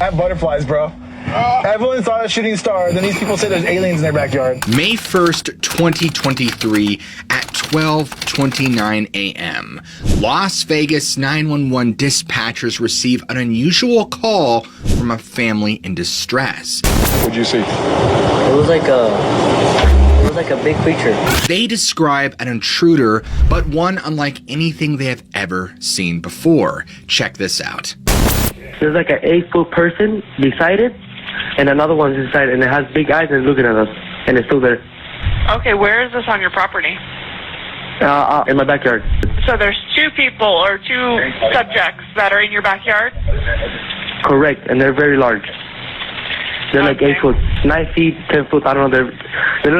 I have butterflies, bro. Everyone saw a shooting star, then these people say there's aliens in their backyard. May 1st, 2023 at 12:29 a.m. Las Vegas 911 dispatchers receive an unusual call from a family in distress. What'd you see? It was like a big creature. They describe an intruder, but one unlike anything they have ever seen before. Check this out. There's like an 8-foot person beside it, and another one's inside, and it has big eyes and looking at us, and it's still there. Okay, where is this on your property? In my backyard. So there's two people or two subjects that are in your backyard? Correct, and they're very large. They're like 8 foot, 9 feet, 10 foot. I don't know. They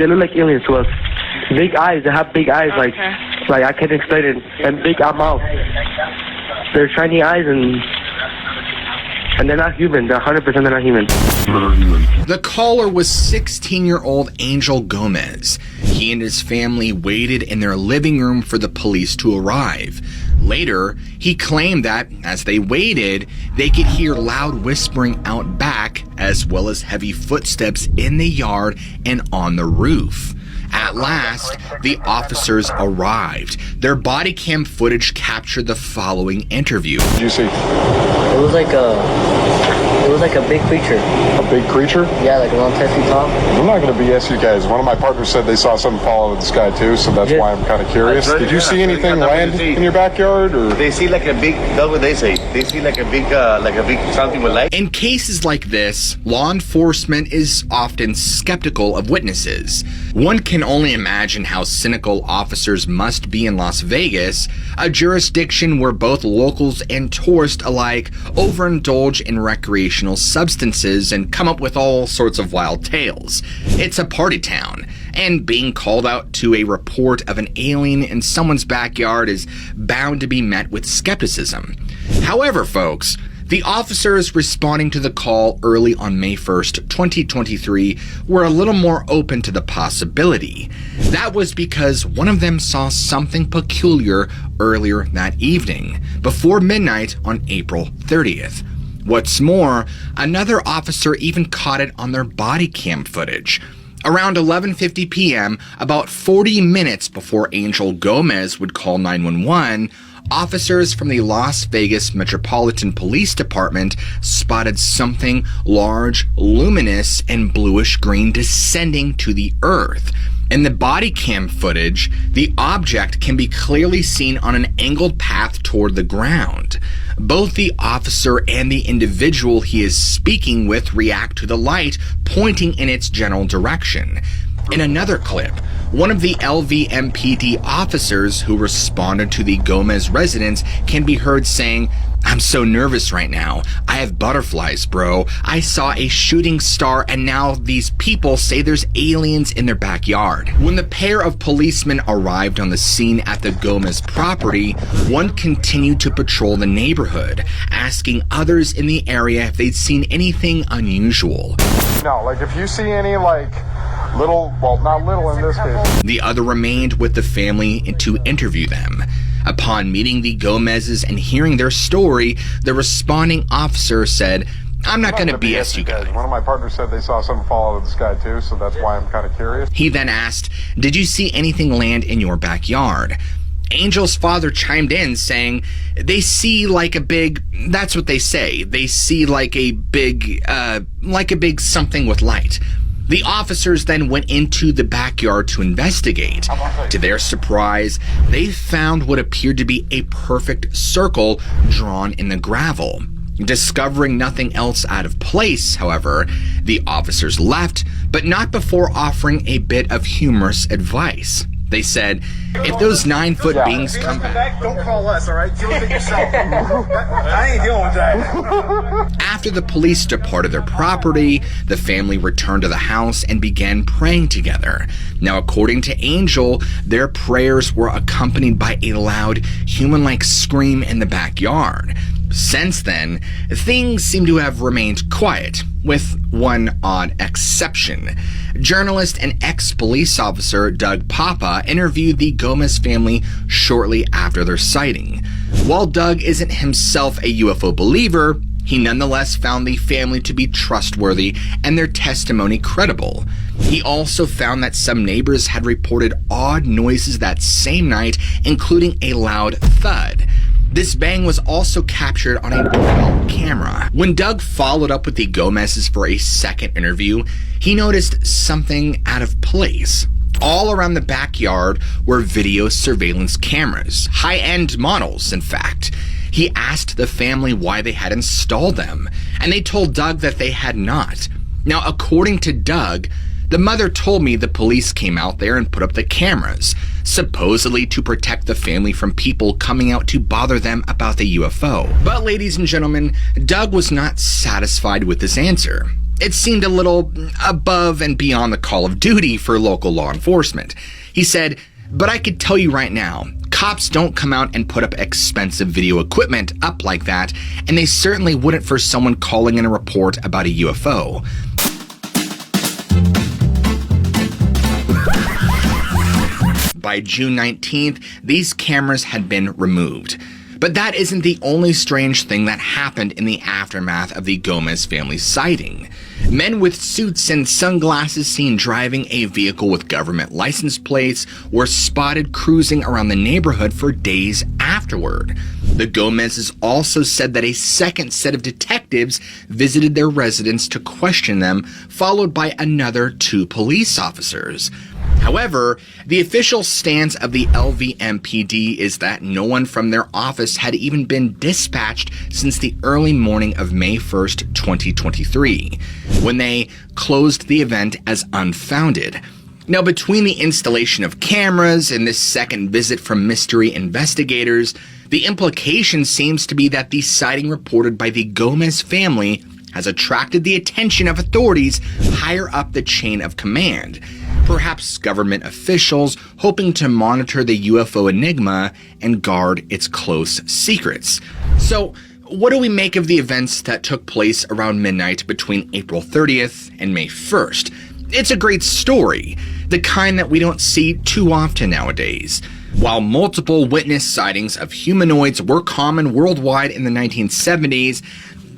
look like aliens to us. Big eyes. They have big eyes, like I can't explain it. And big mouth. They're shiny eyes, and they're not human. They're 100% they're not human. The caller was 16-year-old Angel Gomez. He and his family waited in their living room for the police to arrive. Later, he claimed that as they waited, they could hear loud whispering out back, as well as heavy footsteps in the yard and on the roof. At last, the officers arrived. Their body cam footage captured the following interview. What did you see? It was like a big creature. A big creature? Yeah, like around 10 feet tall. I'm not going to BS you guys. One of my partners said they saw something fall out of the sky too, so that's why I'm kind of curious. Did you see anything land in your backyard? Or they see like a big, that's what they say. They see like a big something with light. In cases like this, law enforcement is often skeptical of witnesses. One can only imagine how cynical officers must be in Las Vegas, a jurisdiction where both locals and tourists alike overindulge in recreational substances and come up with all sorts of wild tales. It's a party town, and being called out to a report of an alien in someone's backyard is bound to be met with skepticism. However, folks, the officers responding to the call early on May 1st, 2023 were a little more open to the possibility. That was because one of them saw something peculiar earlier that evening, before midnight on April 30th. What's more, another officer even caught it on their body cam footage. Around 11:50 p.m., about 40 minutes before Angel Gomez would call 911, officers from the Las Vegas Metropolitan Police Department spotted something large, luminous, and bluish-green descending to the earth. In the body cam footage, the object can be clearly seen on an angled path toward the ground. Both the officer and the individual he is speaking with react to the light pointing in its general direction. In another clip, one of the LVMPD officers who responded to the Gomez residence can be heard saying, "I'm so nervous right now. I have butterflies, bro. I saw a shooting star and now these people say there's aliens in their backyard." When the pair of policemen arrived on the scene at the Gomez property, one continued to patrol the neighborhood, asking others in the area if they'd seen anything unusual. no, like if you see any little, well, not little in this case. The other remained with the family to interview them. Upon meeting the Gomez's and hearing their story, the responding officer said, "I'm not going to BS you guys." One of my partners said they saw something fall out of the sky too, so that's why I'm kind of curious. He then asked, "Did you see anything land in your backyard?" Angel's father chimed in saying, "They see like a big," that's what they say, "they see like a big something with light." The officers then went into the backyard to investigate. To their surprise, they found what appeared to be a perfect circle drawn in the gravel. Discovering nothing else out of place, however, the officers left, but not before offering a bit of humorous advice. They said, "If those 9-foot beings come back, don't call us, all right? Deal with it yourself. I ain't dealing with that." After the police departed their property, the family returned to the house and began praying together. Now, according to Angel, their prayers were accompanied by a loud, human-like scream in the backyard. Since then, things seem to have remained quiet, with one odd exception. Journalist and ex-police officer Doug Papa interviewed the Gomez family shortly after their sighting. While Doug isn't himself a UFO believer, he nonetheless found the family to be trustworthy and their testimony credible. He also found that some neighbors had reported odd noises that same night, including a loud thud. This bang was also captured on a doorbell camera. When Doug followed up with the Gomez's for a second interview, he noticed something out of place. All around the backyard were video surveillance cameras, high-end models, in fact. He asked the family why they had installed them, and they told Doug that they had not. Now, according to Doug, the mother told me the police came out there and put up the cameras, supposedly to protect the family from people coming out to bother them about the UFO. But ladies and gentlemen, Doug was not satisfied with this answer. It seemed a little above and beyond the call of duty for local law enforcement. He said, "But I could tell you right now, cops don't come out and put up expensive video equipment up like that, and they certainly wouldn't for someone calling in a report about a UFO." By June 19th, these cameras had been removed. But that isn't the only strange thing that happened in the aftermath of the Gomez family sighting. Men with suits and sunglasses seen driving a vehicle with government license plates were spotted cruising around the neighborhood for days afterward. The Gomez's also said that a second set of detectives visited their residence to question them, followed by another 2 police officers. However, the official stance of the LVMPD is that no one from their office had even been dispatched since the early morning of May 1st, 2023, when they closed the event as unfounded. Now, between the installation of cameras and this second visit from mystery investigators, the implication seems to be that the sighting reported by the Gomez family has attracted the attention of authorities higher up the chain of command. Perhaps government officials hoping to monitor the UFO enigma and guard its close secrets. So, what do we make of the events that took place around midnight between April 30th and May 1st? It's a great story, the kind that we don't see too often nowadays. While multiple witness sightings of humanoids were common worldwide in the 1970s,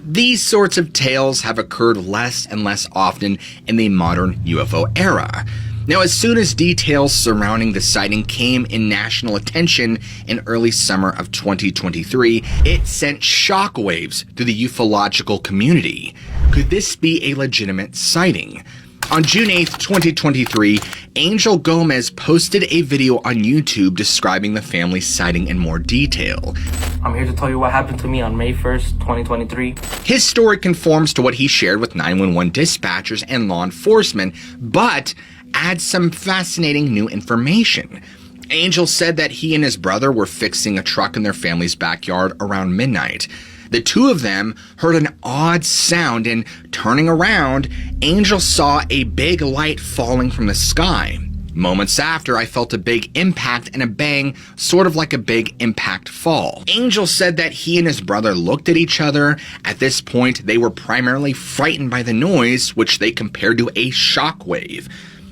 these sorts of tales have occurred less and less often in the modern UFO era. Now, as soon as details surrounding the sighting came in national attention in early summer of 2023, it sent shockwaves through the ufological community. Could this be a legitimate sighting? On June 8th, 2023, Angel Gomez posted a video on YouTube describing the family's sighting in more detail. I'm here to tell you what happened to me on May 1st, 2023. His story conforms to what he shared with 911 dispatchers and law enforcement, but adds some fascinating new information. Angel said that he and his brother were fixing a truck in their family's backyard around midnight. The 2 of them heard an odd sound, and turning around, Angel saw a big light falling from the sky. Moments after, I felt a big impact and a bang, sort of like a big impact fall. Angel said that he and his brother looked at each other. At this point, they were primarily frightened by the noise, which they compared to a shockwave.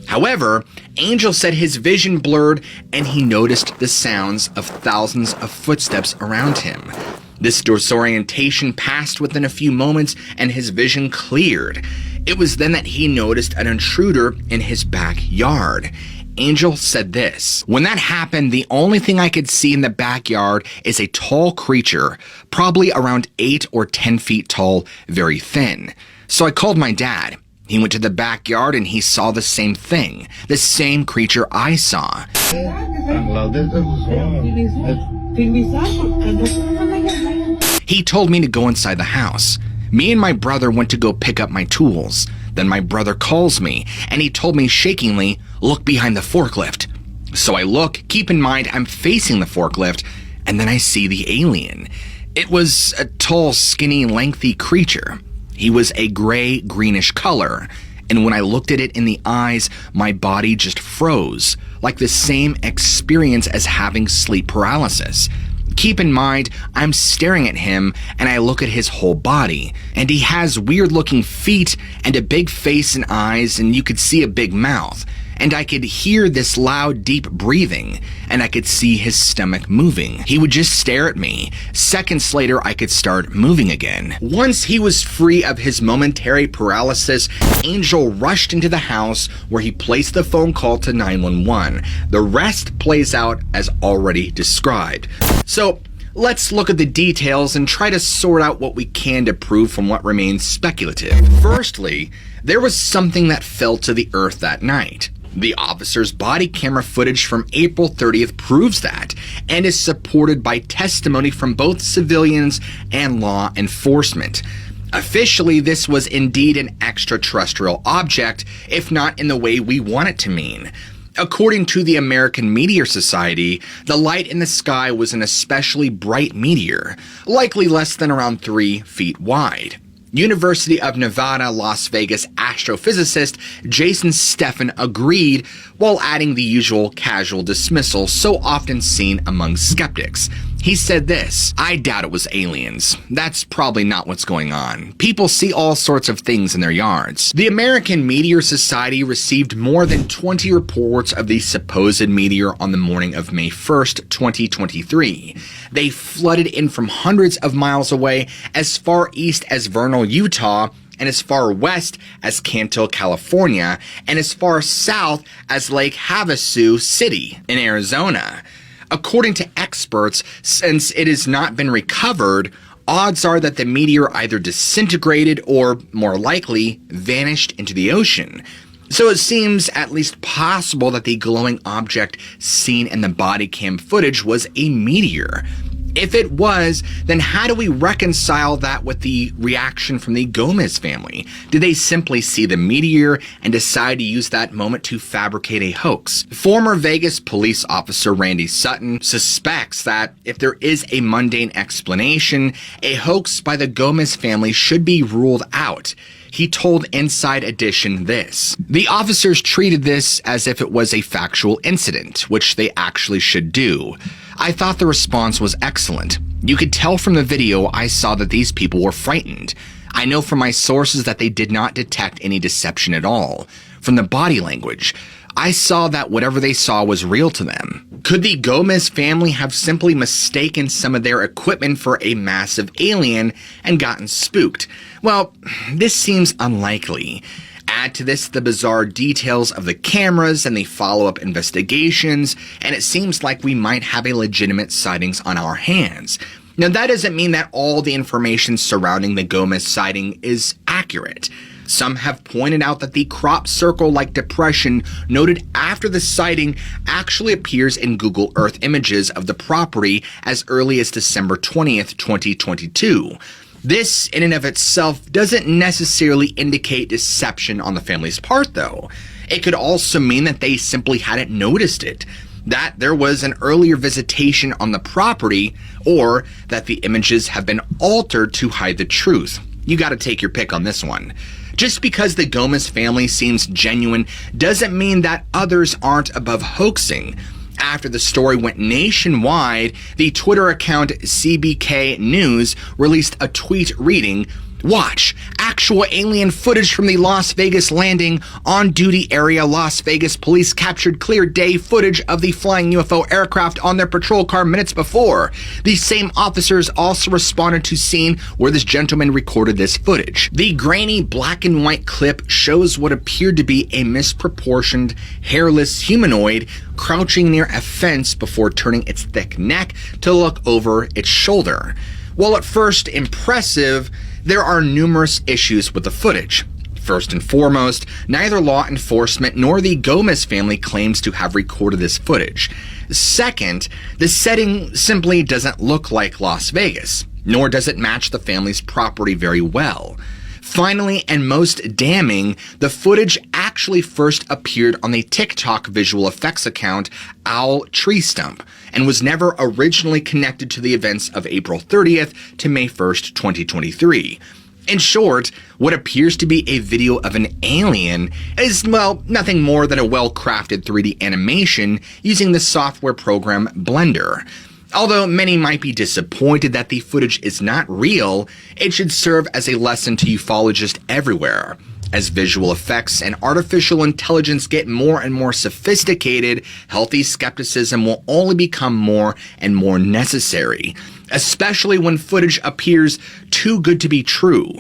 However, Angel said his vision blurred and he noticed the sounds of thousands of footsteps around him. This disorientation passed within a few moments and his vision cleared. It was then that he noticed an intruder in his backyard. Angel said this: "When that happened, the only thing I could see in the backyard is a tall creature, probably around 8 or 10 feet tall, very thin. So I called my dad. He went to the backyard and he saw the same thing, the same creature I saw. He told me to go inside the house. Me and my brother went to go pick up my tools. Then my brother calls me and he told me shakingly, 'Look behind the forklift.' So I look, keep in mind I'm facing the forklift, and then I see the alien. It was a tall, skinny, lengthy creature. He was a gray-greenish color, and when I looked at it in the eyes, my body just froze, like the same experience as having sleep paralysis. Keep in mind, I'm staring at him, and I look at his whole body, and he has weird-looking feet and a big face and eyes, and you could see a big mouth. and I could hear this loud, deep breathing, and I could see his stomach moving. He would just stare at me. Seconds later, I could start moving again. Once he was free of his momentary paralysis, Angel rushed into the house where he placed the phone call to 911. The rest plays out as already described. So, let's look at the details and try to sort out what we can to prove from what remains speculative. Firstly, there was something that fell to the earth that night. The officer's body camera footage from April 30th proves that, and is supported by testimony from both civilians and law enforcement. Officially, this was indeed an extraterrestrial object, if not in the way we want it to mean. According to the American Meteor Society, the light in the sky was an especially bright meteor, likely less than around 3 feet wide. University of Nevada, Las Vegas astrophysicist Jason Steffen agreed, while adding the usual casual dismissal so often seen among skeptics. He said this: "I doubt it was aliens. That's probably not what's going on. People see all sorts of things in their yards." The American Meteor Society received more than 20 reports of the supposed meteor on the morning of May 1st, 2023. They flooded in from hundreds of miles away, as far east as Vernal, Utah, and as far west as Cantil, California, and as far south as Lake Havasu City in Arizona. According to experts, since it has not been recovered, odds are that the meteor either disintegrated or, more likely, vanished into the ocean. So it seems at least possible that the glowing object seen in the body cam footage was a meteor. If it was, then how do we reconcile that with the reaction from the Gomez family? Did they simply see the meteor and decide to use that moment to fabricate a hoax? Former Vegas police officer Randy Sutton suspects that if there is a mundane explanation, a hoax by the Gomez family should be ruled out. He told Inside Edition this: "The officers treated this as if it was a factual incident, which they actually should do. I thought the response was excellent. You could tell from the video I saw that these people were frightened. I know from my sources that they did not detect any deception at all. From the body language, I saw that whatever they saw was real to them." Could the Gomez family have simply mistaken some of their equipment for a massive alien and gotten spooked? Well, this seems unlikely. Add to this the bizarre details of the cameras and the follow-up investigations, and it seems like we might have a legitimate sightings on our hands. Now, that doesn't mean that all the information surrounding the Gomez sighting is accurate. Some have pointed out that the crop circle-like depression noted after the sighting actually appears in Google Earth images of the property as early as December 20th, 2022. This, in and of itself, doesn't necessarily indicate deception on the family's part, though. It could also mean that they simply hadn't noticed it, that there was an earlier visitation on the property, or that the images have been altered to hide the truth. You gotta take your pick on this one. Just because the Gomez family seems genuine doesn't mean that others aren't above hoaxing. After the story went nationwide, the Twitter account CBK News released a tweet reading, "Watch, actual alien footage from the Las Vegas landing. On-duty area Las Vegas police captured clear day footage of the flying UFO aircraft on their patrol car minutes before. The same officers also responded to scene where this gentleman recorded this footage." The grainy black and white clip shows what appeared to be a misproportioned, hairless humanoid crouching near a fence before turning its thick neck to look over its shoulder. While at first impressive, there are numerous issues with the footage. First and foremost, neither law enforcement nor the Gomez family claims to have recorded this footage. Second, the setting simply doesn't look like Las Vegas, nor does it match the family's property very well. Finally, and most damning, the footage actually first appeared on the TikTok visual effects account Owl Tree Stump, and was never originally connected to the events of April 30th to May 1st, 2023. In short, what appears to be a video of an alien is, well, nothing more than a well-crafted 3D animation using the software program Blender. Although many might be disappointed that the footage is not real, it should serve as a lesson to ufologists everywhere. As visual effects and artificial intelligence get more and more sophisticated, healthy skepticism will only become more and more necessary, especially when footage appears too good to be true.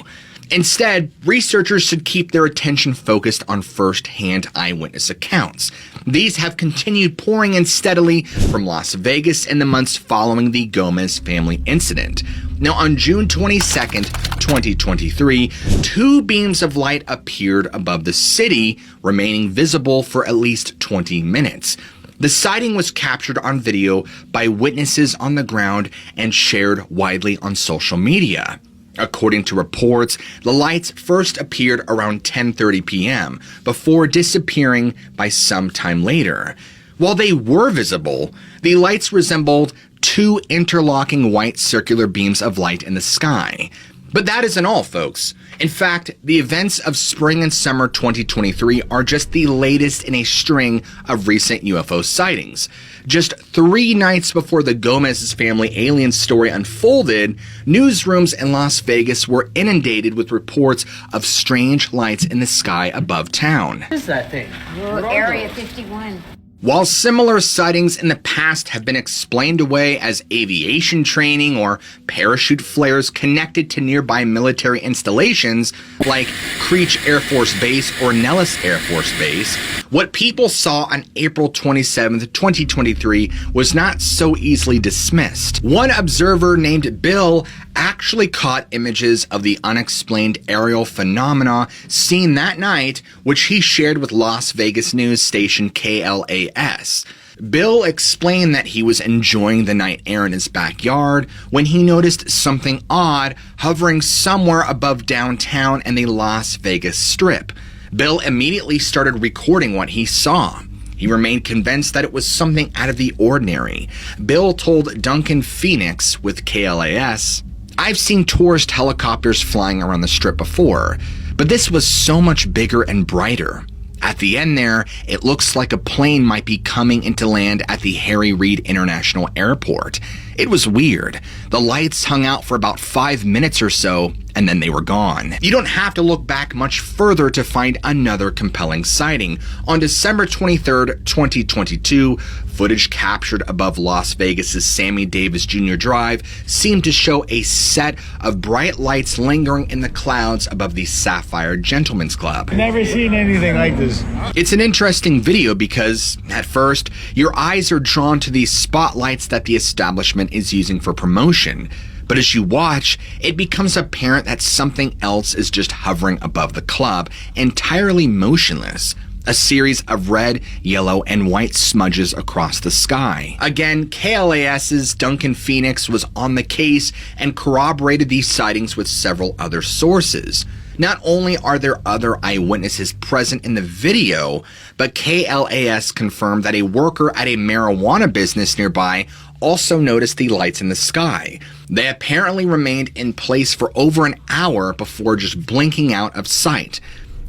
Instead, researchers should keep their attention focused on first-hand eyewitness accounts. These have continued pouring in steadily from Las Vegas in the months following the Gomez family incident. Now, on June 22nd, 2023, 2 beams of light appeared above the city, remaining visible for at least 20 minutes. The sighting was captured on video by witnesses on the ground and shared widely on social media. According to reports, the lights first appeared around 10:30 p.m. before disappearing by some time later. While they were visible, the lights resembled 2 interlocking white circular beams of light in the sky. But that isn't all, folks. In fact, the events of spring and summer 2023 are just the latest in a string of recent UFO sightings. Just 3 nights before the Gomez family alien story unfolded, newsrooms in Las Vegas were inundated with reports of strange lights in the sky above town. What is that thing? Area 51. While similar sightings in the past have been explained away as aviation training or parachute flares connected to nearby military installations like Creech Air Force Base or Nellis Air Force Base, what people saw on April 27, 2023 was not so easily dismissed. One observer named Bill actually caught images of the unexplained aerial phenomena seen that night, which he shared with Las Vegas news station KLAS. Bill explained that he was enjoying the night air in his backyard when he noticed something odd hovering somewhere above downtown and the Las Vegas Strip. Bill immediately started recording what he saw. He remained convinced that it was something out of the ordinary. Bill told Duncan Phoenix with KLAS, "I've seen tourist helicopters flying around the Strip before, but this was so much bigger and brighter. At the end there, it looks like a plane might be coming into land at the Harry Reid International Airport. It was weird. The lights hung out for about 5 minutes or so, and then they were gone." You don't have to look back much further to find another compelling sighting. On December 23rd, 2022, footage captured above Las Vegas's Sammy Davis Jr. Drive seemed to show a set of bright lights lingering in the clouds above the Sapphire Gentlemen's Club. Never seen anything like this. It's an interesting video because, at first, your eyes are drawn to these spotlights that the establishment is using for promotion. But as you watch, it becomes apparent that something else is just hovering above the club, entirely motionless. A series of red, yellow, and white smudges across the sky. Again, KLAS's Duncan Phoenix was on the case and corroborated these sightings with several other sources. Not only are there other eyewitnesses present in the video, but KLAS confirmed that a worker at a marijuana business nearby also noticed the lights in the sky. They apparently remained in place for over an hour before just blinking out of sight.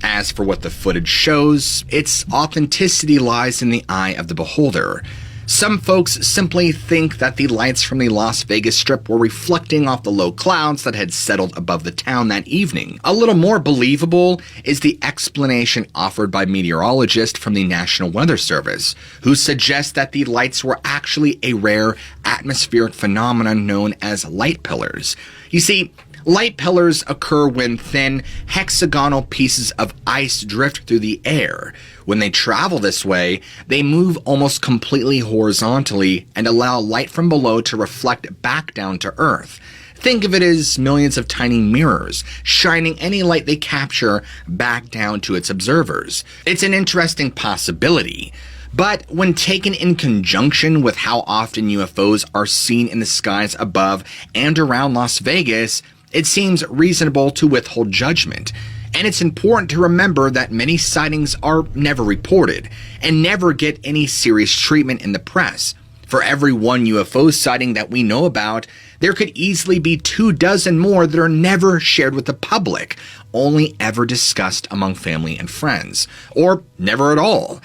As for what the footage shows, its authenticity lies in the eye of the beholder. Some folks simply think that the lights from the Las Vegas Strip were reflecting off the low clouds that had settled above the town that evening. A little more believable is the explanation offered by meteorologists from the National Weather Service, who suggest that the lights were actually a rare atmospheric phenomenon known as light pillars. You see, light pillars occur when thin, hexagonal pieces of ice drift through the air. When they travel this way, they move almost completely horizontally and allow light from below to reflect back down to Earth. Think of it as millions of tiny mirrors, shining any light they capture back down to its observers. It's an interesting possibility. But when taken in conjunction with how often UFOs are seen in the skies above and around Las Vegas, it seems reasonable to withhold judgment. And it's important to remember that many sightings are never reported and never get any serious treatment in the press. For every one UFO sighting that we know about, there could easily be 24 more that are never shared with the public, only ever discussed among family and friends, or never at all.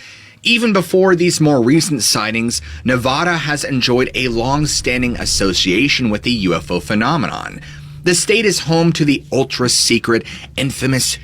Even before these more recent sightings, Nevada has enjoyed a long-standing association with the UFO phenomenon. The state is home to the ultra-secret, infamous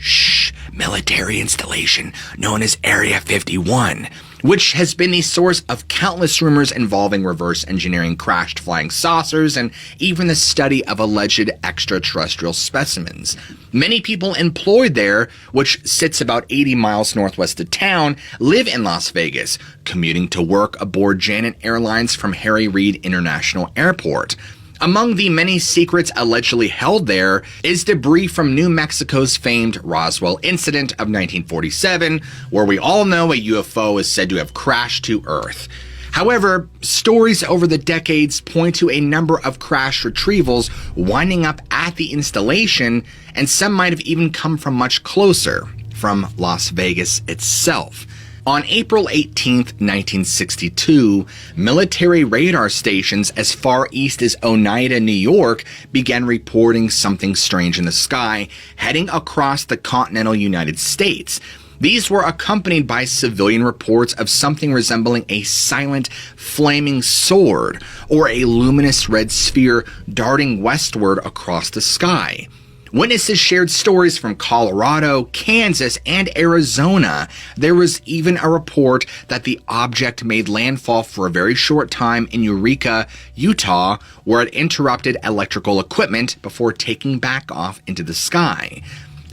military installation known as Area 51, which has been the source of countless rumors involving reverse engineering crashed flying saucers and even the study of alleged extraterrestrial specimens. Many people employed there, which sits about 80 miles northwest of town, live in Las Vegas, commuting to work aboard Janet Airlines from Harry Reid International Airport. Among the many secrets allegedly held there is debris from New Mexico's famed Roswell incident of 1947, where we all know a UFO is said to have crashed to Earth. However, stories over the decades point to a number of crash retrievals winding up at the installation, and some might have even come from much closer, from Las Vegas itself. On April 18, 1962, military radar stations as far east as Oneida, New York, began reporting something strange in the sky, heading across the continental United States. These were accompanied by civilian reports of something resembling a silent, flaming sword, or a luminous red sphere darting westward across the sky. Witnesses shared stories from Colorado, Kansas, and Arizona. There was even a report that the object made landfall for a very short time in Eureka, Utah, where it interrupted electrical equipment before taking back off into the sky.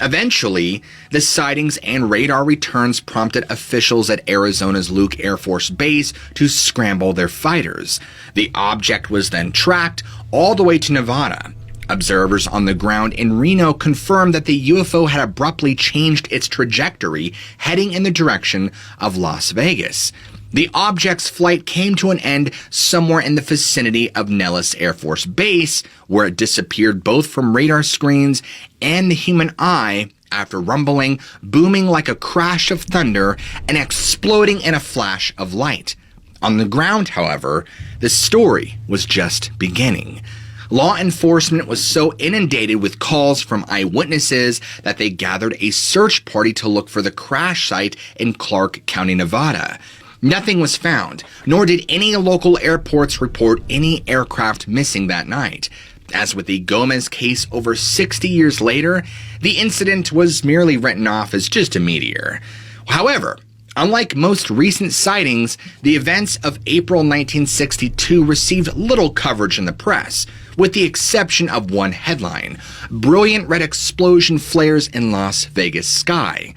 Eventually, the sightings and radar returns prompted officials at Arizona's Luke Air Force Base to scramble their fighters. The object was then tracked all the way to Nevada. Observers on the ground in Reno confirmed that the UFO had abruptly changed its trajectory, heading in the direction of Las Vegas. The object's flight came to an end somewhere in the vicinity of Nellis Air Force Base, where it disappeared both from radar screens and the human eye after rumbling, booming like a crash of thunder, and exploding in a flash of light. On the ground, however, the story was just beginning. Law enforcement was so inundated with calls from eyewitnesses that they gathered a search party to look for the crash site in Clark County, Nevada. Nothing was found, nor did any local airports report any aircraft missing that night. As with the Gomez case over 60 years later, the incident was merely written off as just a meteor. However, unlike most recent sightings, the events of April 1962 received little coverage in the press, with the exception of one headline: "Brilliant red explosion flares in Las Vegas sky."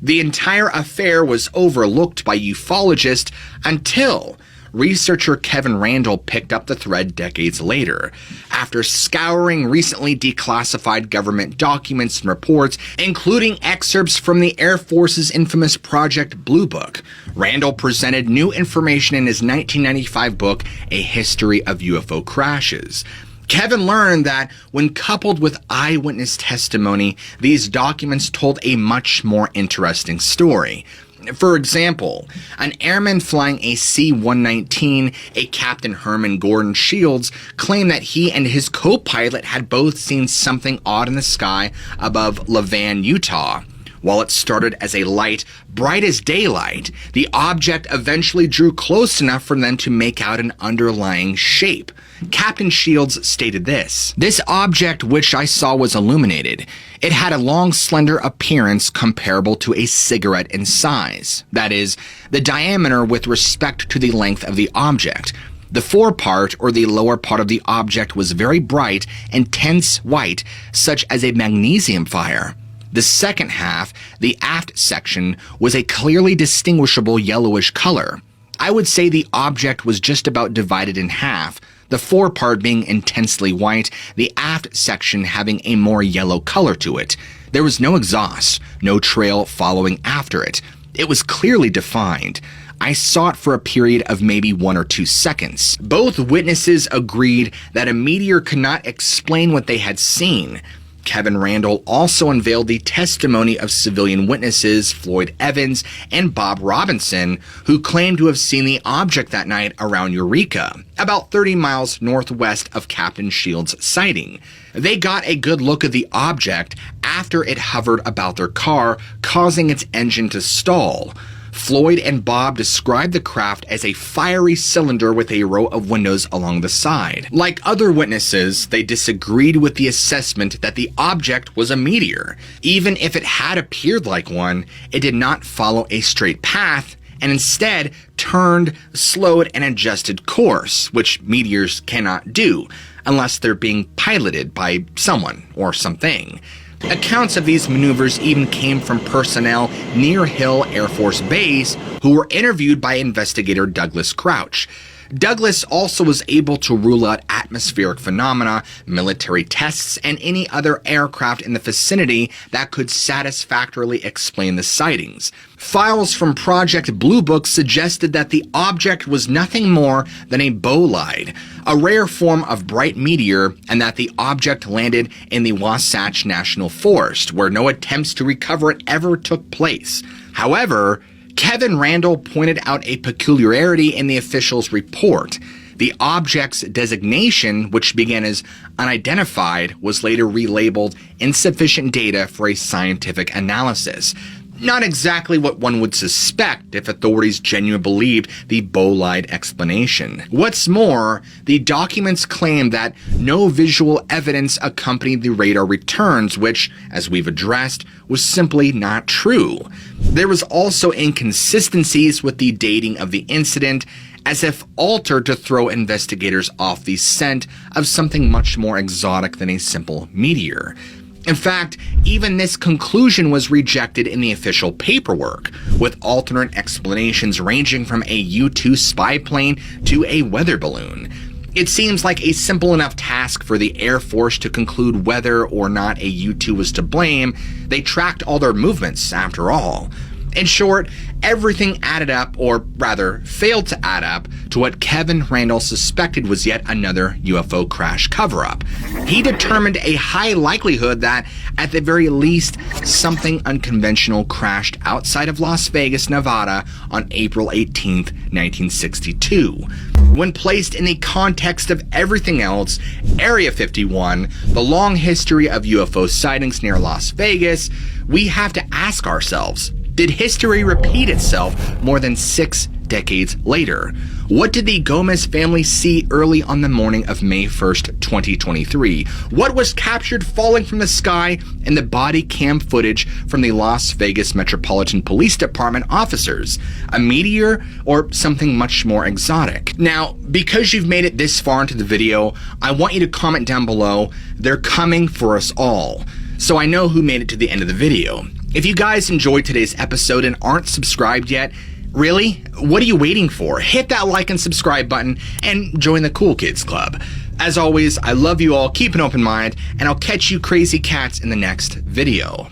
The entire affair was overlooked by ufologists until researcher Kevin Randall picked up the thread decades later. After scouring recently declassified government documents and reports, including excerpts from the Air Force's infamous Project Blue Book, Randall presented new information in his 1995 book, A History of UFO Crashes. Kevin learned that when coupled with eyewitness testimony, these documents told a much more interesting story. For example, an airman flying a C-119, a Captain Herman Gordon Shields, claimed that he and his co-pilot had both seen something odd in the sky above Levan, Utah. While it started as a light, bright as daylight, the object eventually drew close enough for them to make out an underlying shape. Captain Shields stated this: "This object which I saw was illuminated. It had a long, slender appearance comparable to a cigarette in size. That is, the diameter with respect to the length of the object. The forepart, or the lower part of the object, was very bright, intense white, such as a magnesium fire. The second half, the aft section, was a clearly distinguishable yellowish color. I would say the object was just about divided in half, the forepart being intensely white, the aft section having a more yellow color to it. There was no exhaust, no trail following after it. It was clearly defined. I saw it for a period of maybe 1 or 2 seconds. Both witnesses agreed that a meteor could not explain what they had seen." Kevin Randall also unveiled the testimony of civilian witnesses Floyd Evans and Bob Robinson, who claimed to have seen the object that night around Eureka, about 30 miles northwest of Captain Shields' sighting. They got a good look at the object after it hovered about their car, causing its engine to stall. Floyd and Bob described the craft as a fiery cylinder with a row of windows along the side. Like other witnesses, they disagreed with the assessment that the object was a meteor. Even if it had appeared like one, it did not follow a straight path and instead turned, slowed, and adjusted course, which meteors cannot do unless they're being piloted by someone or something. Accounts of these maneuvers even came from personnel near Hill Air Force Base who were interviewed by investigator Douglas Crouch. Douglas also was able to rule out atmospheric phenomena, military tests, and any other aircraft in the vicinity that could satisfactorily explain the sightings. Files from Project Blue Book suggested that the object was nothing more than a bolide, a rare form of bright meteor, and that the object landed in the Wasatch National Forest, where no attempts to recover it ever took place. However, Kevin Randall pointed out a peculiarity in the official's report. The object's designation, which began as unidentified, was later relabeled insufficient data for a scientific analysis. Not exactly what one would suspect if authorities genuinely believed the bolide explanation. What's more, the documents claim that no visual evidence accompanied the radar returns, which, as we've addressed, was simply not true. There was also inconsistencies with the dating of the incident, as if altered to throw investigators off the scent of something much more exotic than a simple meteor. In fact, even this conclusion was rejected in the official paperwork, with alternate explanations ranging from a U-2 spy plane to a weather balloon. It seems like a simple enough task for the Air Force to conclude whether or not a U-2 was to blame. They tracked all their movements, after all. In short, everything added up, or rather failed to add up, to what Kevin Randall suspected was yet another UFO crash cover-up. He determined a high likelihood that, at the very least, something unconventional crashed outside of Las Vegas, Nevada on April 18, 1962. When placed in the context of everything else, Area 51, the long history of UFO sightings near Las Vegas, we have to ask ourselves, did history repeat itself more than 6 decades later? What did the Gomez family see early on the morning of May 1st, 2023? What was captured falling from the sky in the body cam footage from the Las Vegas Metropolitan Police Department officers? A meteor or something much more exotic? Now, because you've made it this far into the video, I want you to comment down below, they're coming for us all. So I know who made it to the end of the video. If you guys enjoyed today's episode and aren't subscribed yet, really? What are you waiting for? Hit that like and subscribe button and join the Cool Kids Club. As always, I love you all, keep an open mind, and I'll catch you crazy cats in the next video.